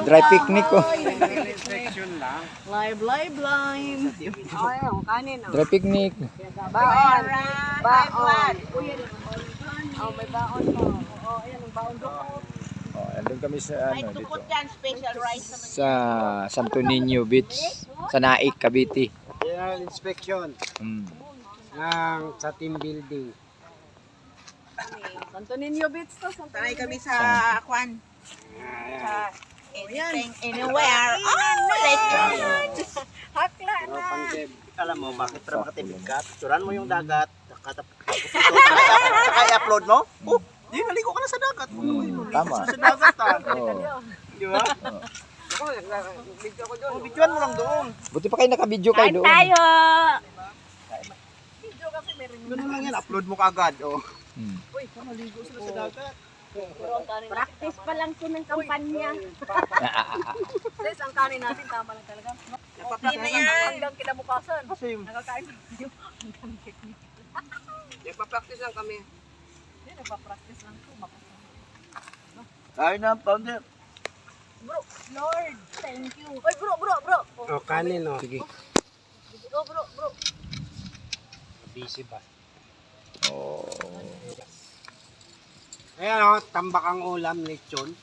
Dry picnic ko. Live. Ayaw, kanin. Dry picnic. Baon. Baon. Oh, may baon mo. Oh, ayan, ang baon doon. Oh, andun kami sa ano dito. Yan, special rice naman. Sa Santo Niño Beach, sa Naik, Cavite. General inspection Mm. sa team building. Santo Niño Beach to. Sanay kami sa Kwan. Sa anything, anywhere. Hakla Pero na. pang alam mo bakit para makatipid ka? Picturean mo yung dagat, saka i-upload mo. Oh, di naligo ka na sa dagat. Tama. Sa dagat Oh. Di ba? Ako, video ko doon. Videoan mo lang doon. Buti pa kayo nakabidyo kayo doon. Ganun lang yan, upload mo kaagad. Oh. Hmm. Uy, naligo sila sa dagat. Practice pa lang to ng kampanya. Sis, ang kanin natin tama lang talaga. Okay na yan. Hanggang kinabukasan. Kasi yung Nakakain na tayo. nagpa-practice lang kami. Hindi, nagpa-practice lang to. Ay na, founder. Bro, Lord, thank you. Oy, bro. Oh, kanin oh. Sige. Oh, bro. Busy ba? Oh. Ayan oh, tambak ang ulam, lechon.